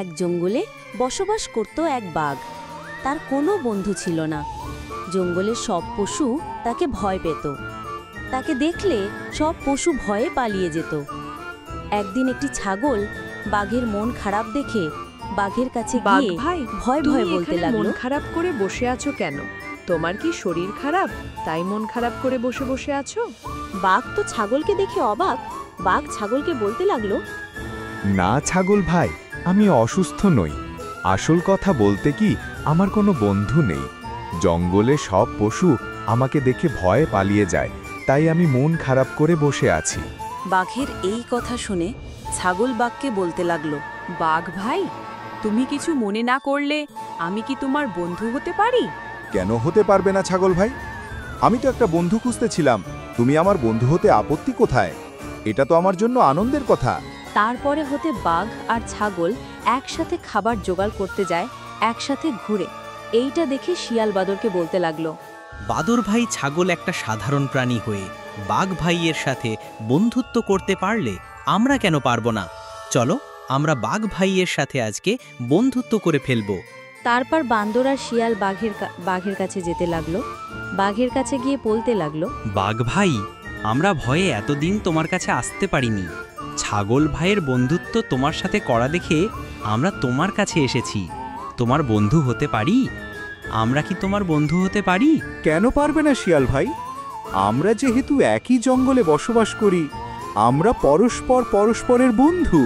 এক জঙ্গলে বসবাস করত এক বাঘ। তার কোনো বন্ধু ছিল না। জঙ্গলের সব পশু তাকে ভয় পেত। তাকে দেখলে সব পশু ভয়ে পালিয়ে যেত। একদিন একটি ছাগল বাঘের মন খারাপ দেখে বাঘের কাছে গিয়ে ভয় ভয় বলতে লাগলো, মন খারাপ করে বসে আছো কেন? তোমার কি শরীর খারাপ, তাই মন খারাপ করে বসে বসে আছো? বাঘ তো ছাগলকে দেখে অবাক। বাঘ ছাগলকে বলতে লাগলো, না ছাগল ভাই, আমি অসুস্থ নই। আসল কথা বলতে কি, আমার কোনো বন্ধু নেই। জঙ্গলে সব পশু আমাকে দেখে ভয়ে পালিয়ে যায়, তাই আমি মন খারাপ করে বসে আছি। বাঘের এই কথা শুনে ছাগল বাঘকে বলতে লাগলো, বাঘ ভাই, তুমি কিছু মনে না করলে আমি কি তোমার বন্ধু হতে পারি? কেন হতে পারবে না ছাগল ভাই? আমি তো একটা বন্ধু খুঁজতেছিলাম। তুমি আমার বন্ধু হতে আপত্তি কোথায়? এটা তো আমার জন্য আনন্দের কথা। তারপরে হতে বাঘ আর ছাগল একসাথে খাবার জোগাড় করতে যায়, একসাথে ঘুরে। এইটা দেখে শিয়াল বাদরকে বলতে লাগলো, বাদর ভাই ছাগল একটা সাধারণ প্রাণী হয়ে বাঘ ভাইয়ের সাথে বন্ধুত্ব করতে পারলে আমরা কেন পারবো না? চলো আমরা বাঘ ভাইয়ের সাথে আজকে বন্ধুত্ব করে ফেলবো। তারপর বান্দর আর শিয়াল বাঘের কাছে যেতে লাগলো। বাঘের কাছে গিয়ে বলতে লাগলো, বাঘ ভাই, আমরা ভয়ে এতদিন তোমার কাছে আসতে পারিনি। ছাগল ভাইয়ের বন্ধুত্ব তোমার সাথে করা দেখে আমরা তোমার কাছে এসেছি। তোমার বন্ধু হতে পারি? আমরা কি তোমার বন্ধু হতে পারি? কেন পারবে না শিয়াল ভাই? আমরা যেহেতু একই জঙ্গলে বসবাস করি, আমরা পরস্পরের বন্ধু।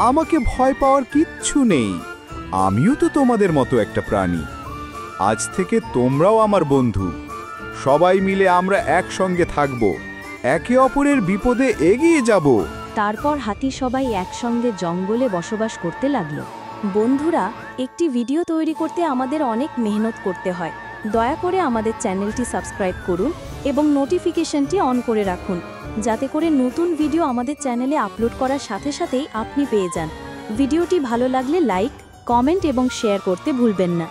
আমাকে ভয় পাওয়ার কিচ্ছু নেই। আমিও তো তোমাদের মতো একটা প্রাণী। আজ থেকে তোমরাও আমার বন্ধু। সবাই মিলে আমরা একসঙ্গে থাকব, একে অপরের বিপদে এগিয়ে যাব। তারপর হাতি সবাই একসঙ্গে জঙ্গলে বসবাস করতে লাগলো। বন্ধুরা, একটি ভিডিও তৈরি করতে আমাদের অনেক মেহনত করতে হয়। দয়া করে আমাদের চ্যানেলটি সাবস্ক্রাইব করুন এবং নোটিফিকেশনটি অন করে রাখুন, যাতে করে নতুন ভিডিও আমাদের চ্যানেলে আপলোড করার সাথে সাথেই আপনি পেয়ে যান। ভিডিওটি ভালো লাগলে লাইক, কমেন্ট এবং শেয়ার করতে ভুলবেন না।